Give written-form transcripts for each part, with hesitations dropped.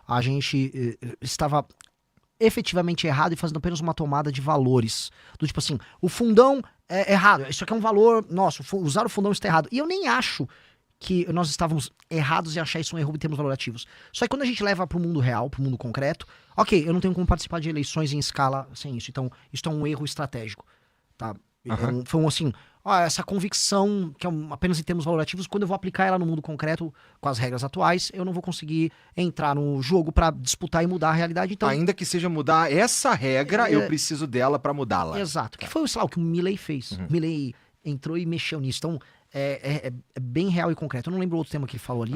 a gente estava efetivamente errado e fazendo apenas uma tomada de valores. Do tipo assim, o fundão é errado, isso aqui é um valor nosso, usar o fundão está errado. E eu nem acho que nós estávamos errados em achar isso um erro em termos valorativos. Só que quando a gente leva para o mundo real, para o mundo concreto, ok, eu não tenho como participar de eleições em escala sem isso. Então, isso é um erro estratégico. Tá? Foi assim, essa convicção, que é apenas em termos valorativos, quando eu vou aplicar ela no mundo concreto, com as regras atuais, eu não vou conseguir entrar no jogo para disputar e mudar a realidade. Então, ainda que seja mudar essa regra, eu preciso dela para mudá-la. Exato. Que foi, sei lá, o que o Milley fez. O Milley entrou e mexeu nisso. Então, é bem real e concreto. Eu não lembro outro tema que ele falou ali.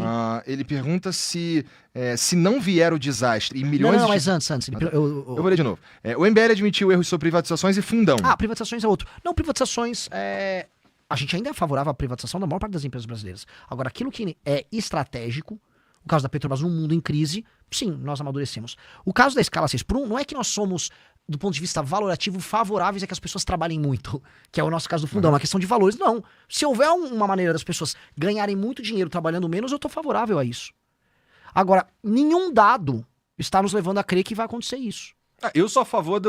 Ele pergunta se não vier o desastre e milhões Não, mas antes. Eu vou ler de novo. O MBL admitiu erros sobre privatizações e fundão. Privatizações é outro. Não, privatizações a gente ainda é favorável à privatização da maior parte das empresas brasileiras. Agora, aquilo que é estratégico, o caso da Petrobras, um mundo em crise, sim, nós amadurecemos. O caso da escala 6x1, não é que nós somos, do ponto de vista valorativo, favoráveis a que as pessoas trabalhem muito, que é o nosso caso do fundão, uma questão de valores. Não. Se houver uma maneira das pessoas ganharem muito dinheiro trabalhando menos, eu tô favorável a isso. Agora, nenhum dado está nos levando a crer que vai acontecer isso. Eu sou a favor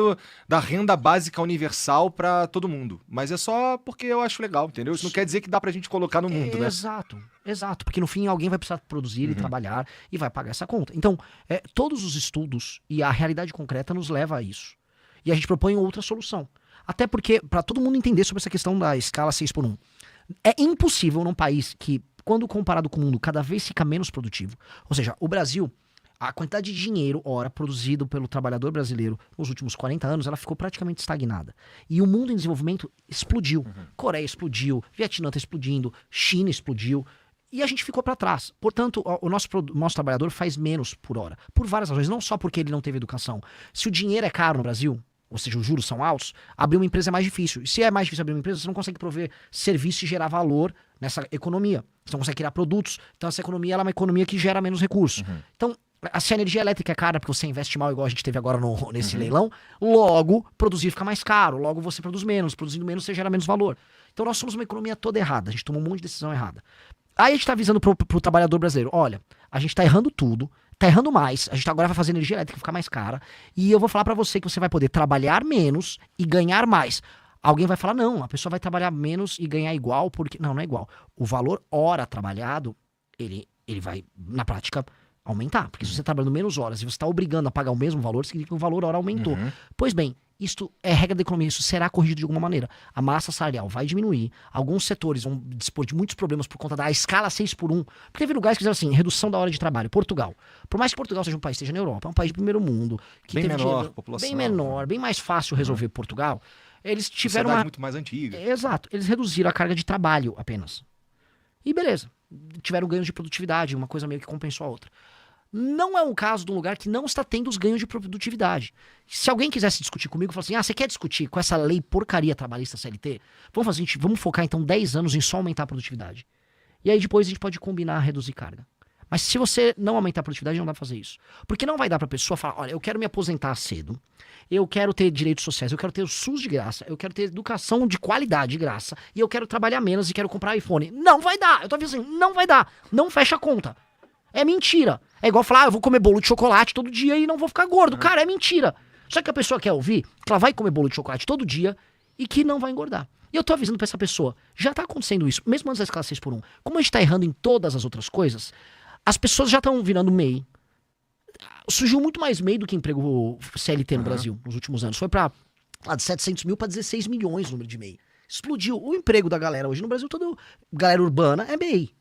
da renda básica universal pra todo mundo, mas é só porque eu acho legal, entendeu? Isso não quer dizer que dá pra gente colocar no mundo, né? Exato, porque no fim alguém vai precisar produzir e trabalhar e vai pagar essa conta. Então, todos os estudos e a realidade concreta nos leva a isso. E a gente propõe outra solução. Até porque, para todo mundo entender sobre essa questão da escala 6x1, é impossível num país que, quando comparado com o mundo, cada vez fica menos produtivo. Ou seja, o Brasil, a quantidade de dinheiro, hora, produzido pelo trabalhador brasileiro nos últimos 40 anos, ela ficou praticamente estagnada. E o mundo em desenvolvimento explodiu. Coreia explodiu, Vietnã está explodindo, China explodiu. E a gente ficou para trás. Portanto, o nosso trabalhador faz menos por hora. Por várias razões, não só porque ele não teve educação. Se o dinheiro é caro no Brasil, ou seja, os juros são altos, abrir uma empresa é mais difícil. E se é mais difícil abrir uma empresa, você não consegue prover serviço e gerar valor nessa economia. Você não consegue criar produtos. Então essa economia ela é uma economia que gera menos recursos. Então, se a energia elétrica é cara porque você investe mal, igual a gente teve agora nesse leilão, logo produzir fica mais caro, logo você produz menos, produzindo menos você gera menos valor. Então nós somos uma economia toda errada, a gente tomou um monte de decisão errada. Aí a gente tá avisando pro trabalhador brasileiro, olha, a gente tá errando tudo, tá errando mais, a gente agora vai fazer energia elétrica ficar mais cara, e eu vou falar pra você que você vai poder trabalhar menos e ganhar mais. Alguém vai falar, não, a pessoa vai trabalhar menos e ganhar igual, porque... Não é igual. O valor hora trabalhado, ele vai, na prática, aumentar. Porque se você está trabalhando menos horas e você está obrigando a pagar o mesmo valor, significa que o valor hora aumentou. Pois bem, isto é regra da economia, isso será corrigido de alguma maneira. A massa salarial vai diminuir, alguns setores vão dispor de muitos problemas por conta da escala 6x1. Porque teve lugares que fizeram assim, redução da hora de trabalho. Portugal. Por mais que Portugal seja um país que esteja na Europa, é um país de primeiro mundo. Que bem teve menor, população. Bem menor, bem mais fácil resolver Portugal. Eles tiveram sociedade muito mais antiga. Exato. Eles reduziram a carga de trabalho apenas. E beleza. Tiveram ganhos de produtividade, uma coisa meio que compensou a outra. Não é um caso de um lugar que não está tendo os ganhos de produtividade. Se alguém quisesse discutir comigo, falar assim, você quer discutir com essa lei porcaria trabalhista CLT? Vamos fazer, vamos focar então 10 anos em só aumentar a produtividade. E aí depois a gente pode combinar reduzir carga. Mas se você não aumentar a produtividade, não dá pra fazer isso. Porque não vai dar pra pessoa falar, olha, eu quero me aposentar cedo, eu quero ter direitos sociais, eu quero ter o SUS de graça, eu quero ter educação de qualidade de graça, e eu quero trabalhar menos e quero comprar iPhone. Não vai dar! Eu tô avisando, não vai dar! Não fecha a conta. É mentira. É igual falar, eu vou comer bolo de chocolate todo dia e não vou ficar gordo. Cara, é mentira. Só que a pessoa quer ouvir que ela vai comer bolo de chocolate todo dia e que não vai engordar. E eu tô avisando pra essa pessoa, já tá acontecendo isso, mesmo antes da escala 6x1. Como a gente tá errando em todas as outras coisas, as pessoas já estão virando MEI. Surgiu muito mais MEI do que emprego CLT no Brasil nos últimos anos. Foi de 700 mil para 16 milhões o número de MEI. Explodiu. O emprego da galera hoje no Brasil, toda galera urbana é MEI.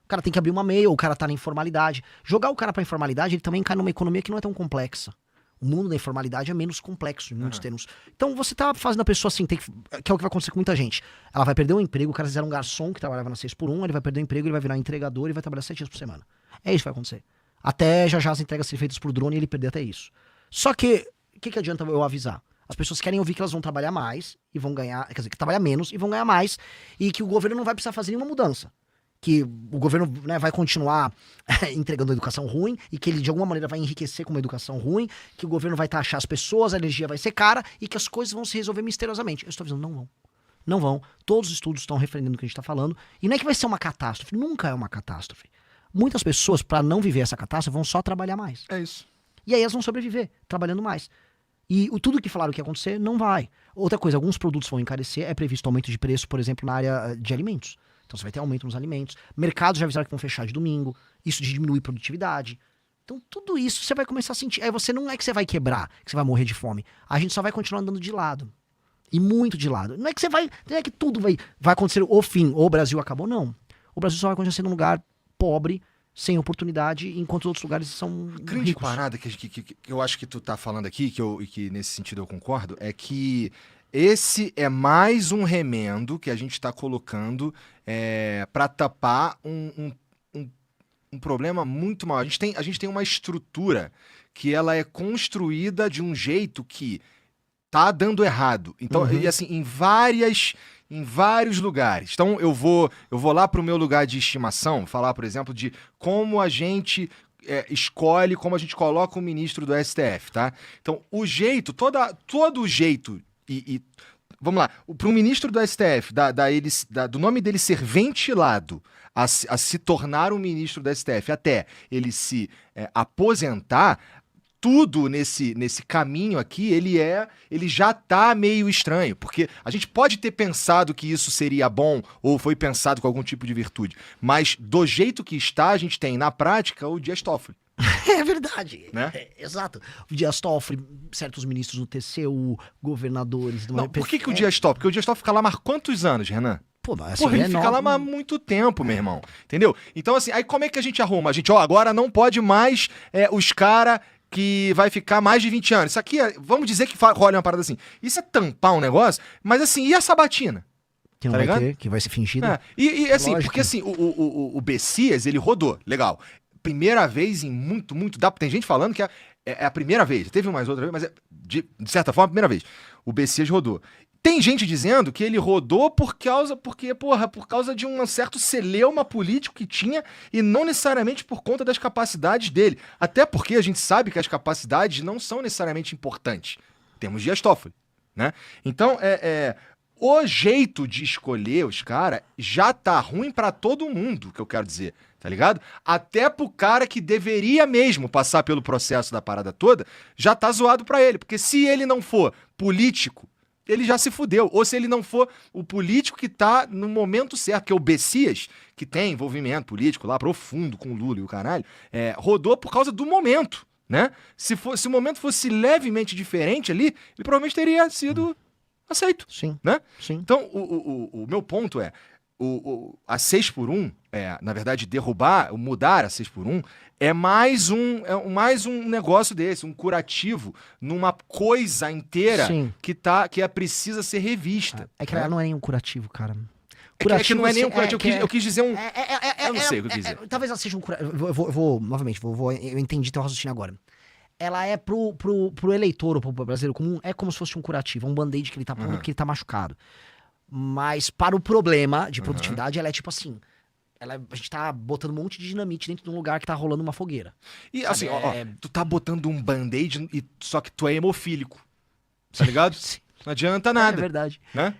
O cara tem que abrir uma MEI, ou o cara tá na informalidade. Jogar o cara pra informalidade, ele também cai numa economia que não é tão complexa. O mundo da informalidade é menos complexo em muitos termos. Então você tá fazendo a pessoa assim, que é o que vai acontecer com muita gente. Ela vai perder um emprego, o cara fizer um garçom que trabalhava na 6x1, ele vai perder o emprego, ele vai virar entregador e vai trabalhar 7 dias por semana. É isso que vai acontecer. Até já as entregas serem feitas por drone e ele perder até isso. Só que, o que adianta eu avisar? As pessoas querem ouvir que elas vão trabalhar mais e vão ganhar, quer dizer, que trabalhar menos e vão ganhar mais e que o governo não vai precisar fazer nenhuma mudança. Que o governo, né, vai continuar entregando educação ruim e que ele de alguma maneira vai enriquecer com uma educação ruim, que o governo vai taxar as pessoas, a energia vai ser cara e que as coisas vão se resolver misteriosamente. Eu estou avisando, não vão. Não vão. Todos os estudos estão referendando o que a gente está falando. E não é que vai ser uma catástrofe. Nunca é uma catástrofe. Muitas pessoas, para não viver essa catástrofe, vão só trabalhar mais. É isso. E aí elas vão sobreviver, trabalhando mais. E tudo que falaram que ia acontecer, não vai. Outra coisa, alguns produtos vão encarecer, é previsto aumento de preço, por exemplo, na área de alimentos. Então você vai ter aumento nos alimentos. Mercados já avisaram que vão fechar de domingo. Isso diminui produtividade. Então tudo isso você vai começar a sentir. Aí você não é que você vai quebrar, que você vai morrer de fome. A gente só vai continuar andando de lado. E muito de lado. Não é que você vai. Não é que tudo vai acontecer o fim, ou o Brasil acabou, não. O Brasil só vai acontecer num lugar pobre, sem oportunidade, enquanto os outros lugares são Grande ricos. parada que eu acho que tu tá falando aqui, e que nesse sentido eu concordo, é que esse é mais um remendo que a gente tá colocando para tapar um problema muito maior. A gente tem uma estrutura que ela é construída de um jeito que tá dando errado. Então, e assim, em vários lugares. Então, eu vou lá pro meu lugar de estimação, falar, por exemplo, de como a gente escolhe, como a gente coloca o ministro do STF, tá? Então, o jeito, todo o jeito, vamos lá, pro ministro do STF, do nome dele ser ventilado a se tornar um ministro do STF, até ele se aposentar, tudo nesse caminho aqui, ele já tá meio estranho, porque a gente pode ter pensado que isso seria bom, ou foi pensado com algum tipo de virtude, mas do jeito que está, a gente tem, na prática, o Dias Toffoli. É verdade. Né? Exato. O Dias Toffoli, certos ministros do TCU, governadores... Não, por que o Dias Toffoli? Porque o Dias Toffoli fica lá mais quantos anos, Renan? Pô, mas Porra, ele fica lá há muito tempo, meu irmão. Entendeu? Então, assim, aí como é que a gente arruma? A gente, agora não pode mais os caras que vai ficar mais de 20 anos. Isso aqui, vamos dizer que rola uma parada assim. Isso é tampar um negócio, mas assim, e a sabatina? Que não tá vai ligado? ter, que vai ser fingido. E assim, Lógico. porque assim, o Bessias, ele rodou, legal. Primeira vez em muito, tem gente falando que é a primeira vez. Teve mais outra vez, mas de certa forma, a primeira vez. O Bessias rodou. Tem gente dizendo que ele rodou por causa de um certo celeuma político que tinha e não necessariamente por conta das capacidades dele. Até porque a gente sabe que as capacidades não são necessariamente importantes. Temos Dias Toffoli, né? Então, o jeito de escolher os caras já tá ruim pra todo mundo, que eu quero dizer, tá ligado? Até pro cara que deveria mesmo passar pelo processo da parada toda, já tá zoado pra ele. Porque se ele não for político, ele já se fudeu. Ou se ele não for o político que tá no momento certo, que é o Bessias, que tem envolvimento político lá profundo com o Lula e o caralho, rodou por causa do momento, né? Se o momento fosse levemente diferente ali, ele provavelmente teria sido aceito. Sim. Né? Sim. Então, o meu ponto a 6x1, na verdade, mudar a 6x1, é mais um negócio desse, um curativo numa coisa inteira Sim. que precisa ser revista. É que ela não é nenhum curativo, cara. É que não é nem um curativo, eu quis dizer um... eu não sei o que eu quis dizer. Talvez ela seja um curativo. Novamente, eu entendi teu raciocínio agora. Ela é pro eleitor, ou pro brasileiro comum, é como se fosse um curativo, um band-aid que ele tá pondo porque ele tá machucado. Mas para o problema de produtividade, ela é tipo assim... a gente tá botando um monte de dinamite dentro de um lugar que tá rolando uma fogueira. E assim, tu tá botando um band-aid, só que tu é hemofílico. Tá ligado? Não adianta nada. É verdade. Né?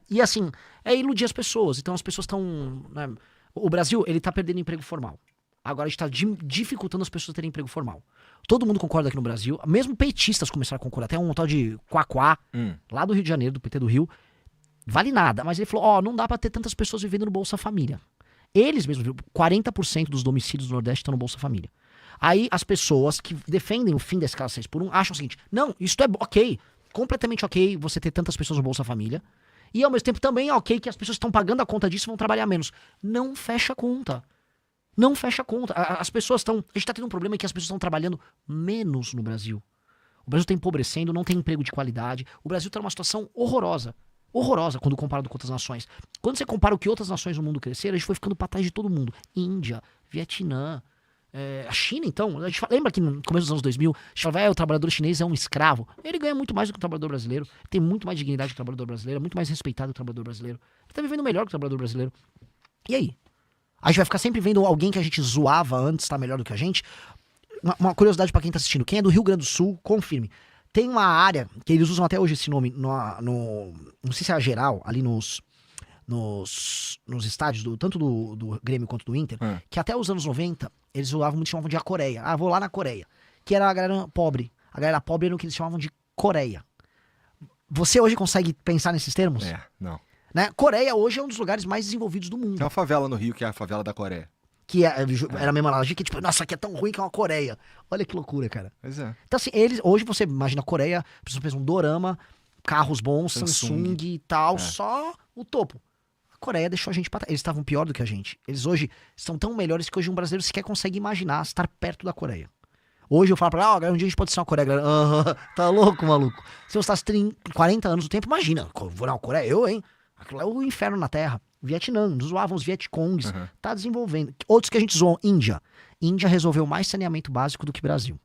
E assim, iludir as pessoas. Então as pessoas estão... Né? O Brasil, ele tá perdendo emprego formal. Agora a gente tá dificultando as pessoas terem emprego formal. Todo mundo concorda aqui no Brasil. Mesmo petistas começaram a concordar. Até um tal de Quaquá, lá do Rio de Janeiro, do PT do Rio. Vale nada. Mas ele falou, não dá pra ter tantas pessoas vivendo no Bolsa Família. Eles mesmos, 40% dos domicílios do Nordeste estão no Bolsa Família. Aí as pessoas que defendem o fim da escala 6x1 acham o seguinte, não, isso é ok, completamente ok você ter tantas pessoas no Bolsa Família, e ao mesmo tempo também é ok que as pessoas que estão pagando a conta disso vão trabalhar menos. Não fecha a conta. Não fecha a conta. As pessoas estão... A gente tá tendo um problema que as pessoas estão trabalhando menos no Brasil. O Brasil tá empobrecendo, não tem emprego de qualidade. O Brasil tá numa situação horrorosa. Horrorosa quando comparado com outras nações. Quando você compara o que outras nações no mundo cresceram, a gente foi ficando pra trás de todo mundo. Índia, Vietnã, a China, então. A gente lembra que no começo dos anos 2000, a gente falava, o trabalhador chinês é um escravo. Ele ganha muito mais do que o trabalhador brasileiro. Tem muito mais dignidade que o trabalhador brasileiro. É muito mais respeitado que o trabalhador brasileiro. Ele tá vivendo melhor que o trabalhador brasileiro. E aí? A gente vai ficar sempre vendo alguém que a gente zoava antes tá melhor do que a gente. Uma curiosidade pra quem tá assistindo. Quem é do Rio Grande do Sul, confirme. Tem uma área, que eles usam até hoje esse nome, não sei se é a geral, ali nos estádios, tanto do Grêmio quanto do Inter, que até os anos 90, eles usavam muito, chamavam de a Coreia. Ah, vou lá na Coreia. Que era a galera pobre. A galera pobre era o que eles chamavam de Coreia. Você hoje consegue pensar nesses termos? Não. Né? Coreia hoje é um dos lugares mais desenvolvidos do mundo. Tem uma favela no Rio que é a favela da Coreia. Que era a mesma analogia que, tipo, nossa, aqui é tão ruim que é uma Coreia. Olha que loucura, cara. Pois é. Então, assim, hoje você imagina a Coreia, a pessoa pensa um dorama, carros bons, Samsung e tal, só o topo. A Coreia deixou a gente pra trás. Eles estavam pior do que a gente. Eles hoje são tão melhores que hoje um brasileiro sequer consegue imaginar estar perto da Coreia. Hoje eu falo pra ela, um dia a gente pode ser uma Coreia. Galera, tá louco, maluco? Se eu estás 40 anos do tempo, imagina, vou na Coreia, hein? Aquilo é o inferno na Terra. Vietnã, nos zoavam os Vietcongs, tá desenvolvendo. Outros que a gente zoou, Índia. Índia resolveu mais saneamento básico do que Brasil.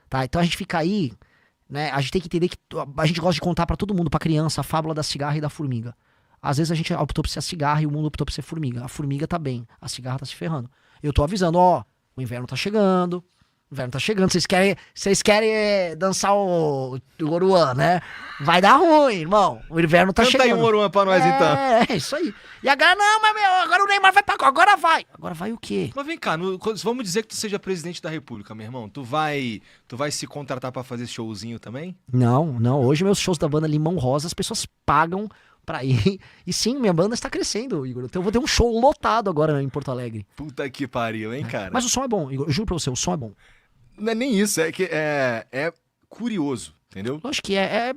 Tá? Então a gente fica aí, né? A gente tem que entender que a gente gosta de contar pra todo mundo, pra criança, a fábula da cigarra e da formiga. Às vezes a gente optou por ser a cigarra e o mundo optou por ser formiga. A formiga tá bem, a cigarra tá se ferrando. Eu tô avisando, ó, o inverno tá chegando. O inverno tá chegando, vocês querem dançar o Oruan, né? Vai dar ruim, irmão. O inverno tá chegando. Canta aí um Oruan pra nós, então. É, isso aí. E agora, não, mas agora o Neymar vai pra... Agora vai. Agora vai o quê? Mas vem cá, vamos dizer que tu seja presidente da República, meu irmão. Tu vai se contratar pra fazer showzinho também? Não. Hoje meus shows da banda Limão Rosa, as pessoas pagam pra ir. E sim, minha banda está crescendo, Igor. Então eu vou ter um show lotado agora em Porto Alegre. Puta que pariu, hein, cara? Mas o som é bom, Igor. Eu juro pra você, o som é bom. Não é nem isso, é que é curioso, entendeu? Lógico que é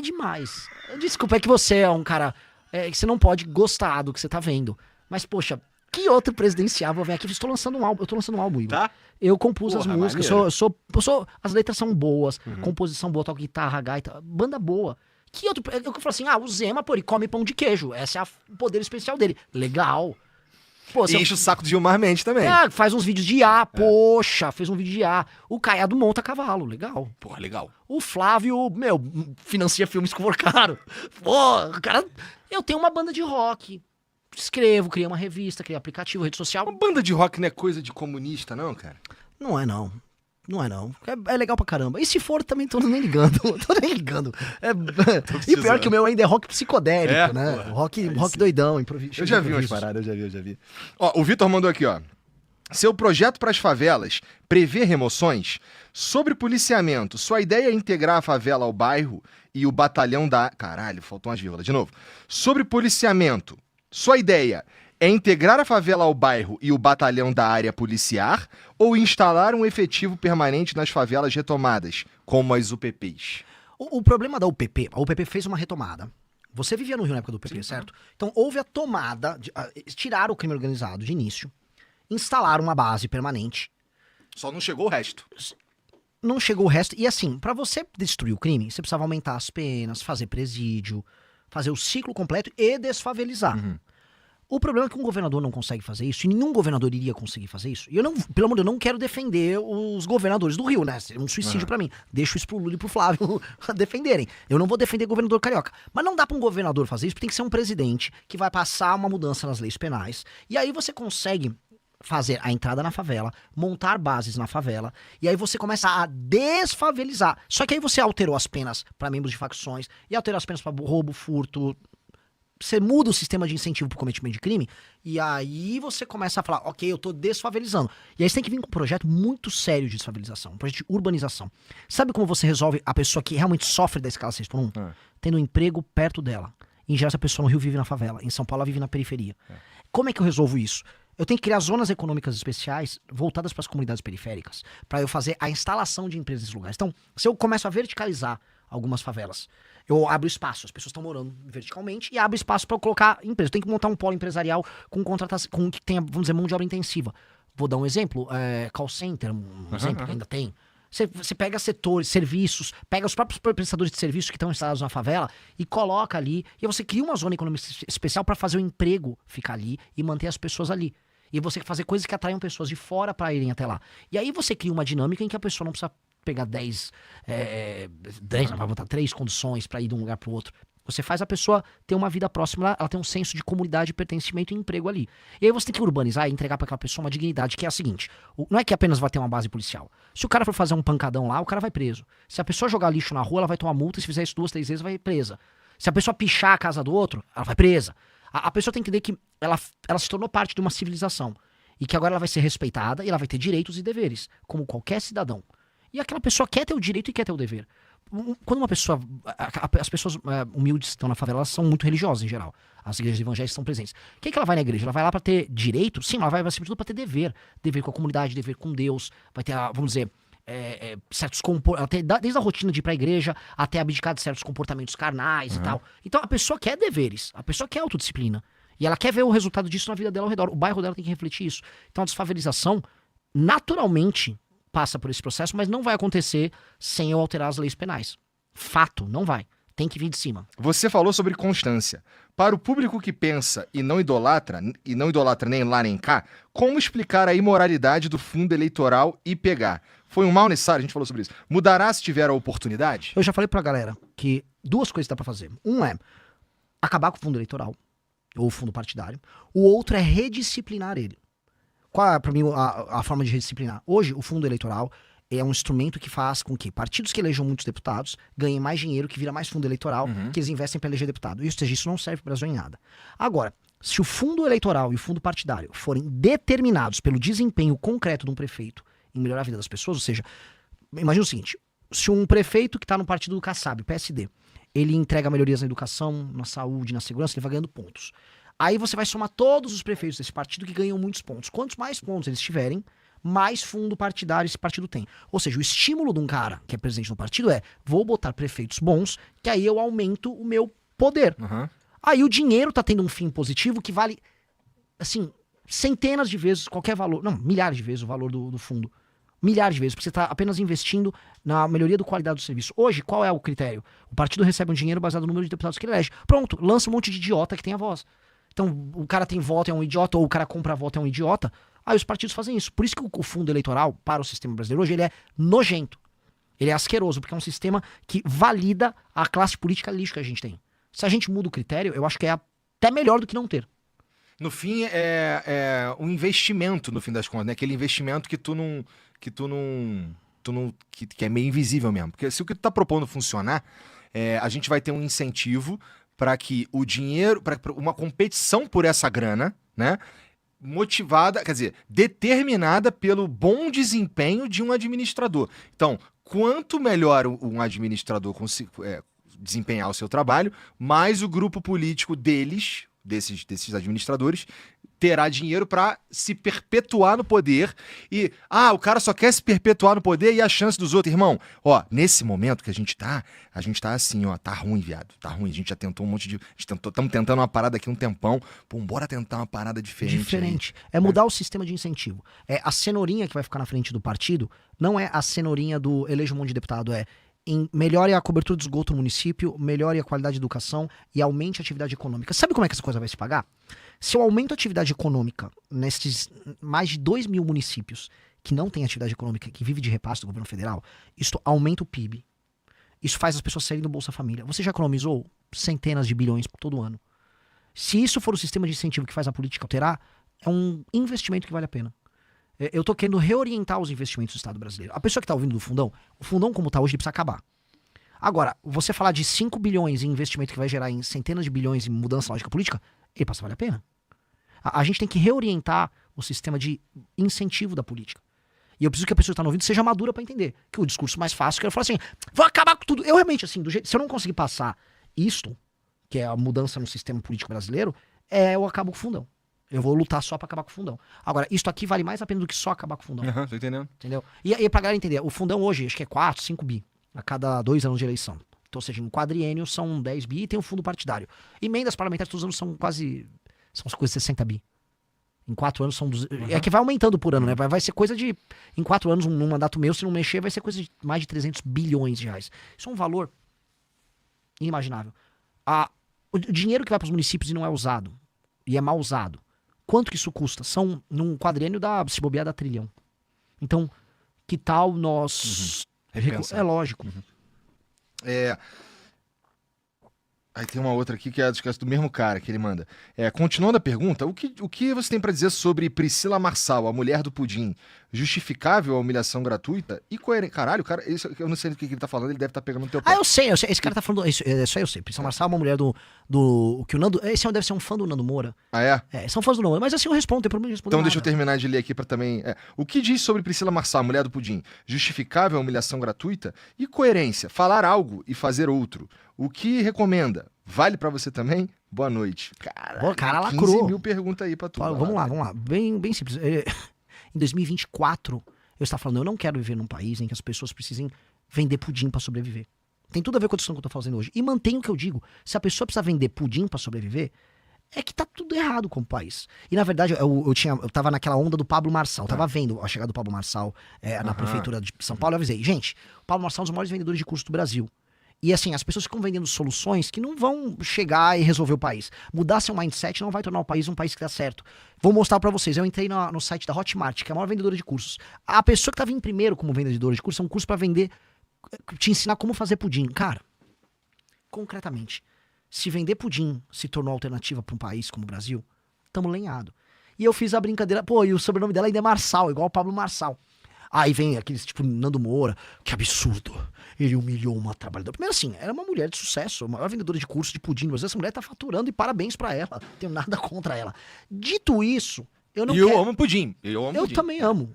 demais. Desculpa, é que você é um cara que você não pode gostar do que você tá vendo. Mas, poxa, que outro presidenciável vem aqui? Eu tô lançando um álbum, Igor. Tá? Eu compus as músicas, as letras são boas, Uhum. composição boa, toco guitarra, gaita, banda boa. Que outro... Eu falo assim, o Zema, pô, ele come pão de queijo. Esse é o poder especial dele. Legal. Pô, E enche o saco do Gilmar Mendes também. faz uns vídeos de IA, poxa, fez um vídeo de IA. O Caiado monta cavalo, legal. Porra, legal. O Flávio, financia filmes com caro. Pô, cara, eu tenho uma banda de rock. Escrevo, criei uma revista, criei aplicativo, rede social. Uma banda de rock não é coisa de comunista, não, cara? Não é, não. Não é, não. É legal pra caramba. E se for, também tô nem ligando. Tô nem ligando. E pior que o meu ainda é rock psicodélico, né? Porra. Rock doidão, improviso. Eu já vi umas paradas, eu já vi. Ó, o Vitor mandou aqui, ó. Seu projeto para as favelas prevê remoções? Sobre policiamento, sua ideia é integrar a favela ao bairro e o batalhão da... Caralho, faltou umas vírgulas. De novo. Sobre policiamento, sua ideia é integrar a favela ao bairro e o batalhão da área policiar ou instalar um efetivo permanente nas favelas retomadas, como as UPPs? O problema da UPP, a UPP fez uma retomada. Você vivia no Rio na época do UPP, certo? Então houve a tomada, tirar o crime organizado de início, instalar uma base permanente. Só não chegou o resto. Não chegou o resto. E assim, pra você destruir o crime, você precisava aumentar as penas, fazer presídio, fazer o ciclo completo e desfavelizar. O problema é que um governador não consegue fazer isso, e nenhum governador iria conseguir fazer isso. E eu não, pelo amor de Deus, eu não quero defender os governadores do Rio, né? Seria um suicídio pra mim. Deixo isso pro Lula e pro Flávio defenderem. Eu não vou defender governador carioca. Mas não dá pra um governador fazer isso, porque tem que ser um presidente que vai passar uma mudança nas leis penais. E aí você consegue fazer a entrada na favela, montar bases na favela, e aí você começa a desfavelizar. Só que aí você alterou as penas pra membros de facções, e alterou as penas pra roubo, furto. Você muda o sistema de incentivo pro cometimento de crime, e aí você começa a falar, ok, eu tô desfavelizando. E aí você tem que vir com um projeto muito sério de desfavelização, um projeto de urbanização. Sabe como você resolve a pessoa que realmente sofre da escala 6x1? Tendo um emprego perto dela. Em geral, essa pessoa no Rio vive na favela, em São Paulo ela vive na periferia. Como é que eu resolvo isso? Eu tenho que criar zonas econômicas especiais voltadas para as comunidades periféricas, para eu fazer a instalação de empresas nesses lugares. Então, se eu começo a verticalizar algumas favelas, eu abro espaço, as pessoas estão morando verticalmente e abro espaço para eu colocar empresa. Eu tenho que montar um polo empresarial com contratação, com que tenha, vamos dizer, mão de obra intensiva. Vou dar um exemplo, call center, exemplo que ainda tem. Você pega setores, serviços, pega os próprios prestadores de serviços que estão instalados na favela e coloca ali, e você cria uma zona econômica especial para fazer o emprego ficar ali e manter as pessoas ali. E você fazer coisas que atraiam pessoas de fora para irem até lá. E aí você cria uma dinâmica em que a pessoa não precisa pegar 10, vai botar 3 condições para ir de um lugar para o outro. Você faz a pessoa ter uma vida próxima, ela tem um senso de comunidade, pertencimento e emprego ali. E aí você tem que urbanizar e entregar para aquela pessoa uma dignidade, que é a seguinte: não é que apenas vai ter uma base policial. Se o cara for fazer um pancadão lá, o cara vai preso. Se a pessoa jogar lixo na rua, ela vai tomar multa, e se fizer isso 2, 3 vezes, vai presa. Se a pessoa pichar a casa do outro, ela vai presa. A pessoa tem que entender que ela se tornou parte de uma civilização. E que agora ela vai ser respeitada e ela vai ter direitos e deveres, como qualquer cidadão. E aquela pessoa quer ter o direito e quer ter o dever. Quando uma pessoa... As pessoas humildes que estão na favela, elas são muito religiosas em geral. As igrejas evangélicas estão presentes. O que ela vai na igreja? Ela vai lá pra ter direito? Sim, ela vai sobretudo pra ter dever. Dever com a comunidade, dever com Deus. Vai ter, vamos dizer, certos comportamentos. Desde a rotina de ir pra igreja até abdicar de certos comportamentos carnais e tal. Então a pessoa quer deveres. A pessoa quer autodisciplina. E ela quer ver o resultado disso na vida dela ao redor. O bairro dela tem que refletir isso. Então a desfavelização, naturalmente, passa por esse processo, mas não vai acontecer sem eu alterar as leis penais. Fato, não vai. Tem que vir de cima. Você falou sobre constância. Para o público que pensa e não idolatra nem lá nem cá, como explicar a imoralidade do fundo eleitoral e pegar? Foi um mal necessário? A gente falou sobre isso. Mudará se tiver a oportunidade? Eu já falei pra galera que 2 coisas dá pra fazer. Um é acabar com o fundo eleitoral, ou fundo partidário. O outro é redisciplinar ele. Qual é, pra mim, a forma de redisciplinar? Hoje, o fundo eleitoral é um instrumento que faz com que partidos que elejam muitos deputados ganhem mais dinheiro, que vira mais fundo eleitoral, que eles investem para eleger deputado. Isso não serve para o Brasil em nada. Agora, se o fundo eleitoral e o fundo partidário forem determinados pelo desempenho concreto de um prefeito em melhorar a vida das pessoas, ou seja, imagina o seguinte, se um prefeito que está no partido do Kassab, PSD, ele entrega melhorias na educação, na saúde, na segurança, ele vai ganhando pontos. Aí você vai somar todos os prefeitos desse partido que ganham muitos pontos. Quantos mais pontos eles tiverem, mais fundo partidário esse partido tem. Ou seja, o estímulo de um cara que é presidente no partido é: vou botar prefeitos bons, que aí eu aumento o meu poder. Aí o dinheiro tá tendo um fim positivo que vale, assim, centenas de vezes qualquer valor. Não, milhares de vezes o valor do fundo. Milhares de vezes, porque você está apenas investindo na melhoria da qualidade do serviço. Hoje, qual é o critério? O partido recebe um dinheiro baseado no número de deputados que ele elege. Pronto, lança um monte de idiota que tem a voz. Então, o cara tem voto, é um idiota, ou o cara compra voto, é um idiota. Aí os partidos fazem isso. Por isso que o fundo eleitoral, para o sistema brasileiro hoje, ele é nojento. Ele é asqueroso, porque é um sistema que valida a classe política lixo que a gente tem. Se a gente muda o critério, eu acho que é até melhor do que não ter. No fim, é um investimento, no fim das contas, né? Aquele investimento que que é meio invisível mesmo. Porque se o que tu tá propondo funcionar, a gente vai ter um incentivo para que o dinheiro, para uma competição por essa grana, né? Motivada, quer dizer, determinada pelo bom desempenho de um administrador. Então, quanto melhor um administrador desempenhar o seu trabalho, mais o grupo político desses administradores, terá dinheiro para se perpetuar no poder. E, o cara só quer se perpetuar no poder e a chance dos outros. Irmão, nesse momento que a gente tá assim, tá ruim, viado. Tá ruim. A gente já tentou um monte de... Estamos tentando uma parada aqui um tempão. Pô, bora tentar uma parada diferente. É mudar o sistema de incentivo. A cenourinha que vai ficar na frente do partido não é a cenourinha do eleja um monte de deputado, melhore a cobertura de esgoto no município, melhore a qualidade de educação e aumente a atividade econômica. Sabe como é que essa coisa vai se pagar? Se eu aumento a atividade econômica nesses mais de 2 mil municípios que não têm atividade econômica, que vive de repasse do governo federal, isso aumenta o PIB. Isso faz as pessoas saírem do Bolsa Família. Você já economizou centenas de bilhões todo ano. Se isso for o sistema de incentivo que faz a política alterar, é um investimento que vale a pena. Eu tô querendo reorientar os investimentos do Estado brasileiro. A pessoa que tá ouvindo do fundão, o fundão como tá hoje, ele precisa acabar. Agora, você falar de 5 bilhões em investimento que vai gerar em centenas de bilhões em mudança na lógica política, ele passa a valer a pena. A gente tem que reorientar o sistema de incentivo da política. E eu preciso que a pessoa que tá no ouvindo seja madura para entender que o discurso mais fácil que ela fala assim, vou acabar com tudo. Eu realmente, assim, se eu não conseguir passar isto, que é a mudança no sistema político brasileiro, eu acabo com o fundão. Eu vou lutar só pra acabar com o fundão. Agora, isto aqui vale mais a pena do que só acabar com o fundão. Tô entendendo. Entendeu? E pra galera entender, o fundão hoje, acho que é 4, 5 bi a cada 2 anos de eleição. Então, ou seja, em quadriênio são 10 bi e tem um fundo partidário. Emendas parlamentares todos os anos são quase... São coisas de 60 bi. Em 4 anos são... É que vai aumentando por ano, né? Vai ser coisa de... Em 4 anos, num mandato meu, se não mexer, vai ser coisa de mais de 300 bilhões de reais. Isso é um valor inimaginável. O dinheiro que vai pros municípios e não é usado, e é mal usado, quanto que isso custa? São, num quadriênio, se bobear, dá trilhão. Então, que tal nós... É lógico. Aí tem uma outra aqui que é do mesmo cara que ele manda. Continuando a pergunta, o que você tem pra dizer sobre Priscila Marçal, a mulher do pudim? Justificável a humilhação gratuita e coerente? Caralho, cara, eu não sei do que ele tá falando, ele deve estar pegando no teu pé. Eu sei. Esse cara tá falando. Isso aí eu sei. Priscila Marçal é uma mulher que o Nando. Esse deve ser um fã do Nando Moura. Ah, é? São fãs do Nando Moura. Mas assim eu respondo, não tem problema de responder. Então deixa eu terminar de ler aqui pra também. O que diz sobre Priscila Marçal, a mulher do pudim? Justificável a humilhação gratuita e coerência? Falar algo e fazer outro. O que recomenda? Vale pra você também? Boa noite. Cara, cara 15 lacrou. mil perguntas aí pra tu. Vamos lá. Bem simples. Em 2024, eu estava falando, eu não quero viver num país em que as pessoas precisem vender pudim pra sobreviver. Tem tudo a ver com a discussão que eu tô fazendo hoje. E mantenho o que eu digo. Se a pessoa precisa vender pudim pra sobreviver, é que tá tudo errado com o país. E na verdade, eu tava naquela onda do Pablo Marçal. Tava vendo a chegada do Pablo Marçal na prefeitura de São Paulo. Eu avisei, gente, o Pablo Marçal é um dos maiores vendedores de curso do Brasil. E assim, as pessoas ficam vendendo soluções que não vão chegar e resolver o país. Mudar seu mindset não vai tornar o país um país que dá certo. Vou mostrar pra vocês. Eu entrei no site da Hotmart, que é a maior vendedora de cursos. A pessoa que tava em primeiro como vendedora de cursos é um curso pra vender, te ensinar como fazer pudim. Cara, concretamente, se vender pudim se tornou alternativa pra um país como o Brasil, tamo lenhado. E eu fiz a brincadeira, e o sobrenome dela ainda é Marçal, igual o Pablo Marçal. Aí vem aqueles tipo Nando Moura, que absurdo. Ele humilhou uma trabalhadora. Primeiro assim, era uma mulher de sucesso, a maior vendedora de curso de pudim. Mas essa mulher tá faturando e parabéns pra ela. Não tenho nada contra ela. Dito isso, eu não quero... Eu amo pudim. Eu também amo.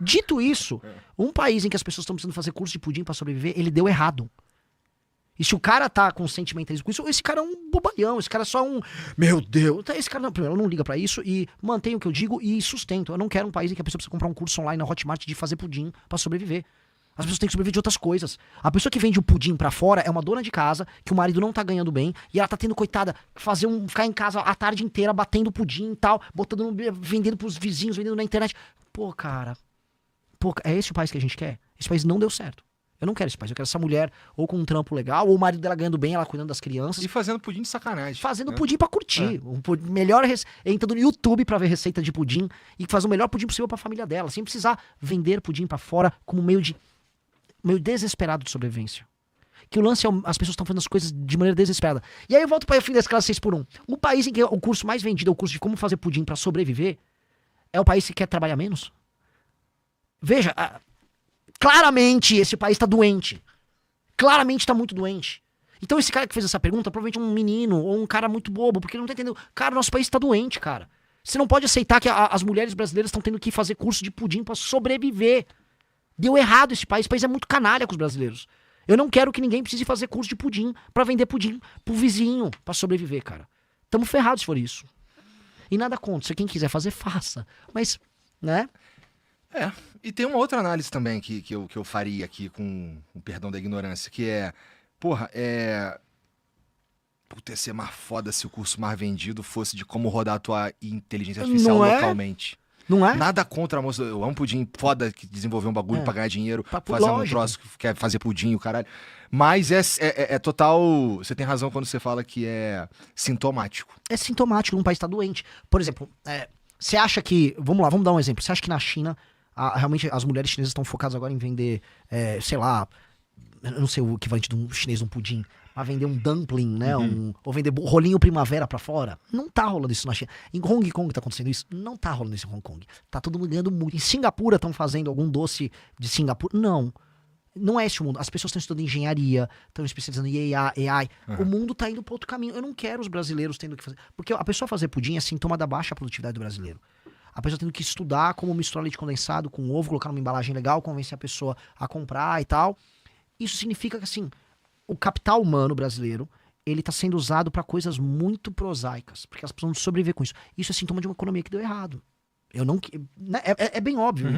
Dito isso, um país em que as pessoas estão precisando fazer curso de pudim pra sobreviver, ele deu errado. E se o cara tá com sentimentalismo com isso, esse cara é um bobalhão, esse cara é só um... Meu Deus, esse cara primeiro, não liga pra isso e mantenho o que eu digo e sustento. Eu não quero um país em que a pessoa precisa comprar um curso online na Hotmart de fazer pudim pra sobreviver. As pessoas têm que sobreviver de outras coisas. A pessoa que vende o pudim pra fora é uma dona de casa, que o marido não tá ganhando bem, e ela tá tendo, coitada, ficar em casa a tarde inteira batendo pudim e tal, vendendo pros vizinhos, vendendo na internet. Cara, é esse o país que a gente quer? Esse país não deu certo. Eu não quero esse país, eu quero essa mulher ou com um trampo legal, ou o marido dela ganhando bem, ela cuidando das crianças. E fazendo pudim de sacanagem. Fazendo pudim pra curtir. Entra no YouTube pra ver receita de pudim e fazer o melhor pudim possível pra família dela, sem precisar vender pudim pra fora como meio desesperado de sobrevivência. Que o lance é as pessoas estão fazendo as coisas de maneira desesperada. E aí eu volto para o fim da escala 6x1. Um país em que o curso mais vendido é o curso de como fazer pudim pra sobreviver, é o país que quer trabalhar menos? Veja, claramente esse país tá doente. Claramente tá muito doente. Então esse cara que fez essa pergunta, provavelmente é um menino ou um cara muito bobo, porque ele não tá entendendo. Cara, nosso país tá doente, cara. Você não pode aceitar que as mulheres brasileiras estão tendo que fazer curso de pudim pra sobreviver. Deu errado esse país. O país é muito canalha com os brasileiros. Eu não quero que ninguém precise fazer curso de pudim pra vender pudim pro vizinho pra sobreviver, cara. Tamo ferrados se for isso. E nada contra. Se quem quiser fazer, faça. Mas, né? E tem uma outra análise também que eu faria aqui com o perdão da ignorância, que Puta, ia ser mais foda se o curso mais vendido fosse de como rodar a tua inteligência artificial localmente. Não é? Nada contra a moça. Eu amo pudim foda que desenvolveu um bagulho pra ganhar dinheiro, fazer lógico. um troço que quer fazer pudim, o caralho. Mas é total. Você tem razão quando você fala que é sintomático. É sintomático, um país tá doente. Por exemplo, você acha que. Vamos dar um exemplo. Você acha que na China, realmente as mulheres chinesas estão focadas agora em vender, sei lá, eu não sei o equivalente de um chinês, um pudim. A vender um dumpling, né? Ou vender rolinho primavera pra fora. Não tá rolando isso na China. Em Hong Kong tá acontecendo isso? Não tá rolando isso em Hong Kong. Tá todo mundo ganhando muito. Em Singapura estão fazendo algum doce de Singapura? Não. Não é esse o mundo. As pessoas estão estudando engenharia, estão especializando em AI. O mundo tá indo para outro caminho. Eu não quero os brasileiros tendo que fazer. Porque a pessoa fazer pudim é sintoma da baixa produtividade do brasileiro. A pessoa tendo que estudar como misturar leite condensado com ovo, colocar numa embalagem legal, convencer a pessoa a comprar e tal. Isso significa que, assim, o capital humano brasileiro, ele tá sendo usado para coisas muito prosaicas, porque elas precisam sobreviver com isso. Isso é sintoma de uma economia que deu errado. Eu não... Né? É bem óbvio.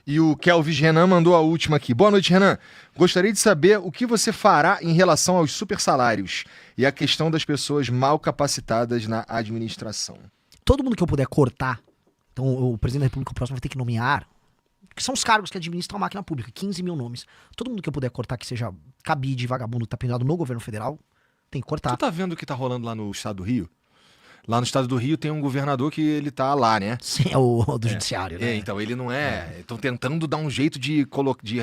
E o Kelvin Renan mandou a última aqui. Boa noite, Renan. Gostaria de saber o que você fará em relação aos super salários e a questão das pessoas mal capacitadas na administração. Todo mundo que eu puder cortar, então o presidente da República próximo vai ter que nomear, que são os cargos que administram a máquina pública, 15 mil nomes. Todo mundo que eu puder cortar que seja cabide, vagabundo, que tá pendurado no governo federal, tem que cortar. Tu tá vendo o que tá rolando lá no estado do Rio? Lá no estado do Rio tem um governador que ele tá lá, né? Sim, é o do judiciário, né? Então ele não Estão tentando dar um jeito de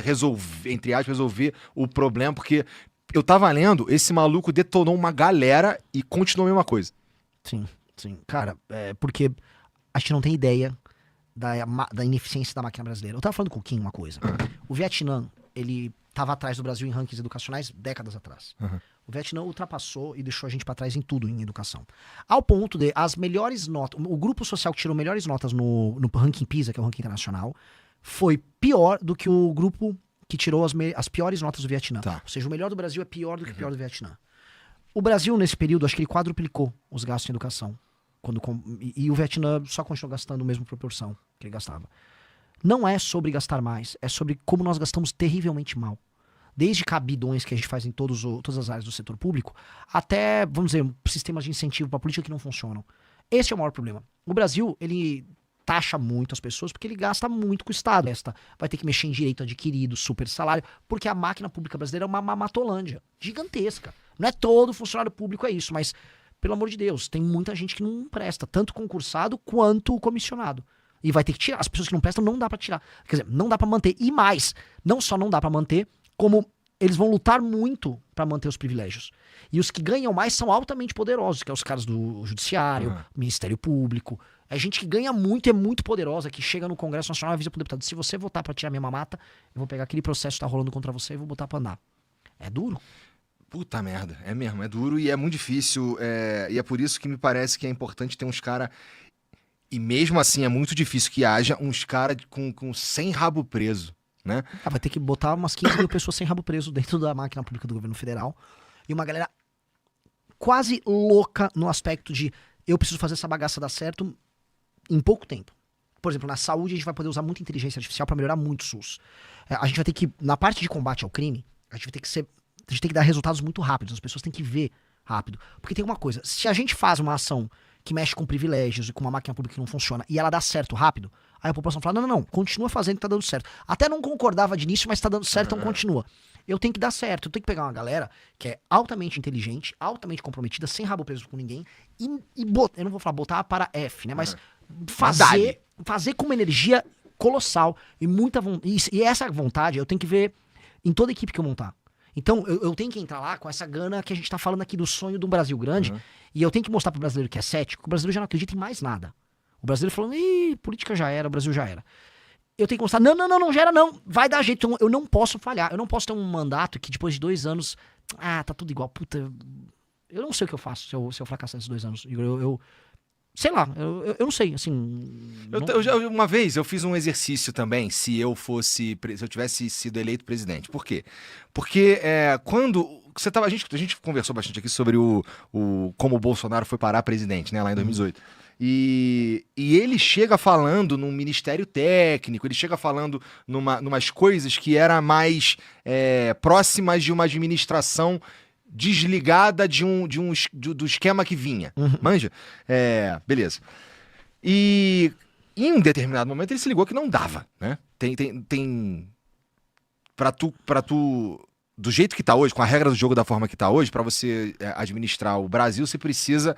resolver, entre aspas, resolver o problema, porque eu tava lendo, esse maluco detonou uma galera e continuou a mesma coisa. Sim, sim. Cara, porque a gente não tem ideia da ineficiência da máquina brasileira. Eu tava falando com o Kim uma coisa. O Vietnã, ele tava atrás do Brasil em rankings educacionais décadas atrás. O Vietnã ultrapassou e deixou a gente pra trás em tudo, em educação. Ao ponto de as melhores notas, o grupo social que tirou melhores notas no ranking PISA, que é o ranking internacional, foi pior do que o grupo que tirou as piores notas do Vietnã. Tá. Ou seja, o melhor do Brasil é pior do que o pior do Vietnã. O Brasil, nesse período, acho que ele quadruplicou os gastos em educação. E o Vietnã só continuou gastando a mesma proporção que ele gastava. Não é sobre gastar mais, é sobre como nós gastamos terrivelmente mal. Desde cabidões que a gente faz em todas as áreas do setor público, até, vamos dizer, sistemas de incentivo para política que não funcionam. Esse é o maior problema. O Brasil, ele taxa muito as pessoas porque ele gasta muito com o Estado. Vai ter que mexer em direito adquirido, super salário, porque a máquina pública brasileira é uma mamatolândia gigantesca. Não é todo funcionário público é isso, mas, pelo amor de Deus, tem muita gente que não presta, tanto concursado quanto comissionado. E vai ter que tirar. As pessoas que não prestam não dá pra tirar. Quer dizer, não dá pra manter. E mais, não só não dá pra manter, como eles vão lutar muito pra manter os privilégios. E os que ganham mais são altamente poderosos, que é os caras do Judiciário, Ministério Público. É gente que ganha muito e é muito poderosa, que chega no Congresso Nacional e avisa pro deputado: se você votar pra tirar minha mamata, eu vou pegar aquele processo que tá rolando contra você e vou botar pra andar. É duro. Puta merda, é mesmo, é duro e é muito difícil. E é por isso que me parece que é importante ter uns caras. E mesmo assim é muito difícil que haja uns caras sem rabo preso, né? Vai ter que botar umas 15 mil pessoas sem rabo preso dentro da máquina pública do governo federal. E uma galera quase louca no aspecto de eu preciso fazer essa bagaça dar certo em pouco tempo. Por exemplo, na saúde a gente vai poder usar muita inteligência artificial para melhorar muito o SUS. A gente vai ter que, na parte de combate ao crime, a gente tem que dar resultados muito rápidos. As pessoas têm que ver rápido. Porque tem uma coisa, se a gente faz uma ação que mexe com privilégios e com uma máquina pública que não funciona, e ela dá certo rápido, aí a população fala: não, continua fazendo que tá dando certo. Até não concordava de início, mas tá dando certo, então continua. Eu tenho que dar certo, eu tenho que pegar uma galera que é altamente inteligente, altamente comprometida, sem rabo preso com ninguém, e botar, eu não vou falar botar para F, né, mas fazer com uma energia colossal e muita vontade. E essa vontade eu tenho que ver em toda a equipe que eu montar. Então, eu tenho que entrar lá com essa gana que a gente tá falando aqui do sonho do Brasil grande, e eu tenho que mostrar pro brasileiro que é cético, que o brasileiro já não acredita em mais nada. O brasileiro falando: política já era, o Brasil já era. Eu tenho que mostrar: não gera não, vai dar jeito, então, eu não posso falhar, eu não posso ter um mandato que depois de 2 anos, tá tudo igual, puta, eu não sei o que eu faço se eu fracassar nesses 2 anos. Sei lá, eu não sei, assim... Uma vez eu fiz um exercício também, se eu tivesse sido eleito presidente. Por quê? Porque quando a gente conversou bastante aqui sobre como o Bolsonaro foi parar presidente, né, lá em 2018. E ele chega falando num ministério técnico, ele chega falando numas coisas que eram mais próximas de uma administração desligada do esquema que vinha. Manja? Beleza. E em um determinado momento ele se ligou que não dava, né? Pra tu do jeito que tá hoje, com a regra do jogo da forma que tá hoje, pra você administrar o Brasil, você precisa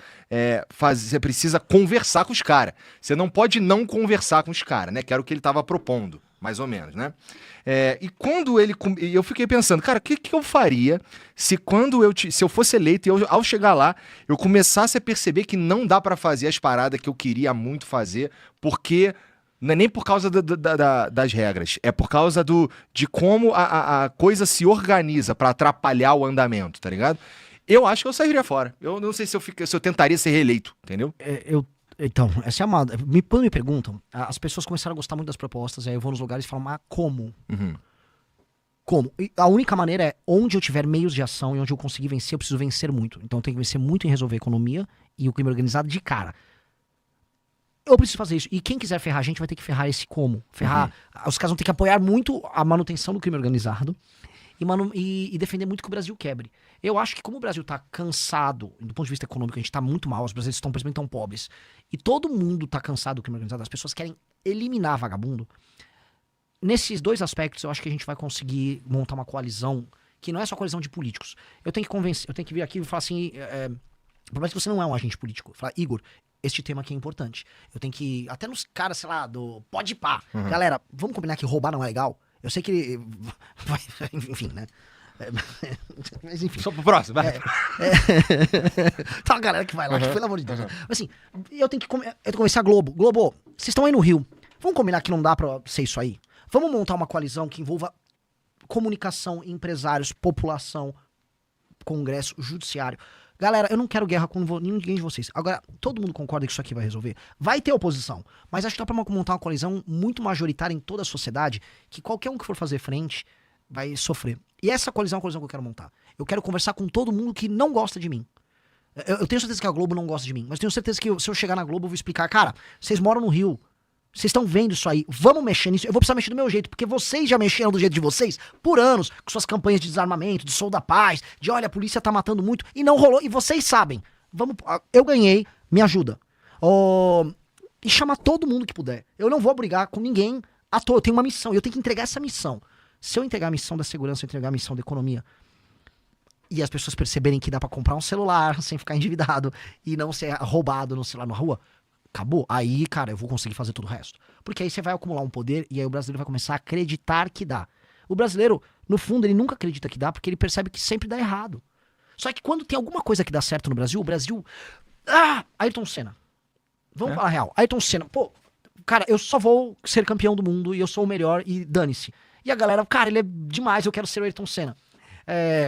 conversar com os caras. Você não pode não conversar com os caras, né? Que era o que ele tava propondo, mais ou menos, né? E quando eu fiquei pensando, cara, o que eu faria se eu fosse eleito e ao chegar lá, eu começasse a perceber que não dá pra fazer as paradas que eu queria muito fazer, porque não é nem por causa das regras, é por causa de como a coisa se organiza pra atrapalhar o andamento, tá ligado? Eu acho que eu sairia fora. Eu não sei se eu tentaria ser reeleito, entendeu? Então, essa é uma... Quando me perguntam, as pessoas começaram a gostar muito das propostas, aí eu vou nos lugares e falo: mas como? Como? E a única maneira é, onde eu tiver meios de ação e onde eu conseguir vencer, eu preciso vencer muito. Então eu tenho que vencer muito em resolver a economia e o crime organizado de cara. Eu preciso fazer isso. E quem quiser ferrar a gente vai ter que ferrar esse como. Os caras vão ter que apoiar muito a manutenção do crime organizado e defender muito que o Brasil quebre. Eu acho que como o Brasil tá cansado, do ponto de vista econômico, a gente tá muito mal, os brasileiros estão principalmente tão pobres, e todo mundo tá cansado do crime organizado, as pessoas querem eliminar vagabundo. Nesses 2 aspectos, eu acho que a gente vai conseguir montar uma coalizão, que não é só coalizão de políticos. Eu tenho que convencer, eu tenho que vir aqui e falar assim, por mais que você não é um agente político, falar: Igor, este tema aqui é importante. Eu tenho que, até nos caras, sei lá, do pode pá. Galera, vamos combinar que roubar não é legal? Eu sei que ele vai, enfim, né? Mas enfim. Só pro próximo, vai. Tá uma galera que vai lá, pelo amor de Deus. Mas assim, eu tenho que conversar a Globo. Globo, vocês estão aí no Rio. Vamos combinar que não dá pra ser isso aí? Vamos montar uma coalizão que envolva comunicação, empresários, população, Congresso, Judiciário. Galera, eu não quero guerra com ninguém de vocês. Agora, todo mundo concorda que isso aqui vai resolver? Vai ter oposição, mas acho que dá pra montar uma coalizão muito majoritária em toda a sociedade, que qualquer um que for fazer frente vai sofrer. E essa coalizão é uma coalizão que eu quero montar. Eu quero conversar com todo mundo que não gosta de mim. Eu tenho certeza que a Globo não gosta de mim, mas tenho certeza que se eu chegar na Globo eu vou explicar, cara, vocês moram no Rio, vocês estão vendo isso aí, vamos mexer nisso, eu vou precisar mexer do meu jeito, porque vocês já mexeram do jeito de vocês por anos, com suas campanhas de desarmamento, de Sou da Paz, de olha, a polícia tá matando muito, e não rolou, e vocês sabem. Eu ganhei, me ajuda. E chamar todo mundo que puder. Eu não vou brigar com ninguém à toa, eu tenho uma missão, eu tenho que entregar essa missão. Se eu entregar a missão da segurança, eu entregar a missão da economia, e as pessoas perceberem que dá pra comprar um celular sem ficar endividado e não ser roubado no celular na rua, acabou. Aí, cara, eu vou conseguir fazer todo o resto. Porque aí você vai acumular um poder e aí o brasileiro vai começar a acreditar que dá. O brasileiro, no fundo, ele nunca acredita que dá porque ele percebe que sempre dá errado. Só que quando tem alguma coisa que dá certo no Brasil, o Brasil... Ayrton Senna. Vamos falar a real. Ayrton Senna. Pô, cara, eu só vou ser campeão do mundo e eu sou o melhor e dane-se. E a galera, cara, ele é demais, eu quero ser o Ayrton Senna.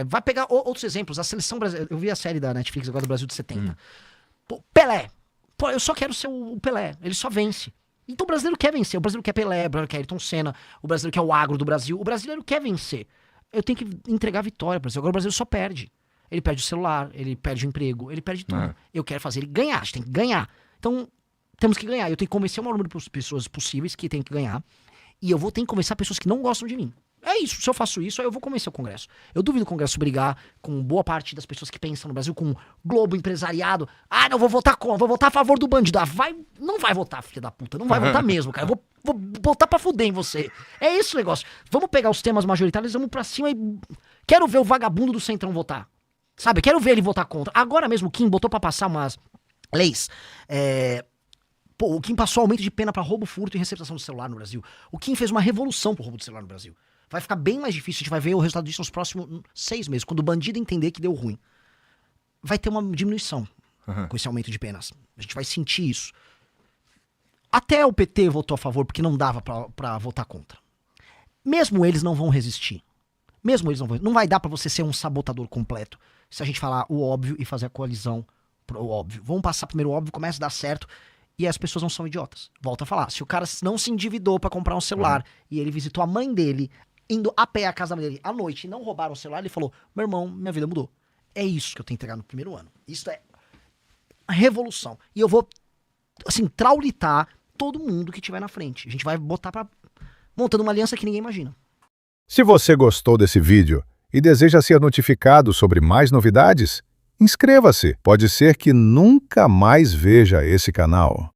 Vai pegar outros exemplos. A seleção brasileira... Eu vi a série da Netflix agora do Brasil de 70. Pô, Pelé. Pô, eu só quero ser o Pelé. Ele só vence. Então o brasileiro quer vencer. O brasileiro quer Pelé, o brasileiro quer Ayrton Senna, o brasileiro quer o agro do Brasil. O brasileiro quer vencer. Eu tenho que entregar a vitória para o Brasil. Agora o brasileiro só perde. Ele perde o celular, ele perde o emprego, ele perde tudo. Eu quero fazer ele ganhar. A gente tem que ganhar. Então, temos que ganhar. Eu tenho que convencer o maior número de pessoas possíveis que tem que ganhar. E eu vou ter que convencer pessoas que não gostam de mim. É isso, se eu faço isso, aí eu vou convencer o Congresso. Eu duvido o Congresso brigar com boa parte das pessoas que pensam no Brasil, com Globo, empresariado. Não, vou votar contra, vou votar a favor do bandido. Não vai votar, filha da puta, não vai votar mesmo, cara. Eu vou botar pra fuder em você. É esse o negócio. Vamos pegar os temas majoritários, vamos pra cima e... Quero ver o vagabundo do Centrão votar. Sabe, quero ver ele votar contra. Agora mesmo o Kim botou pra passar umas leis... o Kim passou aumento de pena pra roubo, furto e receptação do celular no Brasil. O Kim fez uma revolução pro roubo do celular no Brasil. Vai ficar bem mais difícil, a gente vai ver o resultado disso nos próximos 6 meses, quando o bandido entender que deu ruim. Vai ter uma diminuição com esse aumento de penas. A gente vai sentir isso. Até o PT votou a favor, porque não dava pra votar contra. Mesmo eles não vão resistir. Não vai dar pra você ser um sabotador completo, se a gente falar o óbvio e fazer a coalizão pro óbvio. Vamos passar primeiro o óbvio, começa a dar certo, e as pessoas não são idiotas. Volto a falar, se o cara não se endividou pra comprar um celular, e ele visitou a mãe dele, indo a pé à casa da mãe dele à noite e não roubaram o celular, ele falou, meu irmão, minha vida mudou. É isso que eu tenho que entregar no primeiro ano. Isso é a revolução. E eu vou, assim, traulitar todo mundo que tiver na frente. A gente vai botar montando uma aliança que ninguém imagina. Se você gostou desse vídeo e deseja ser notificado sobre mais novidades, inscreva-se. Pode ser que nunca mais veja esse canal.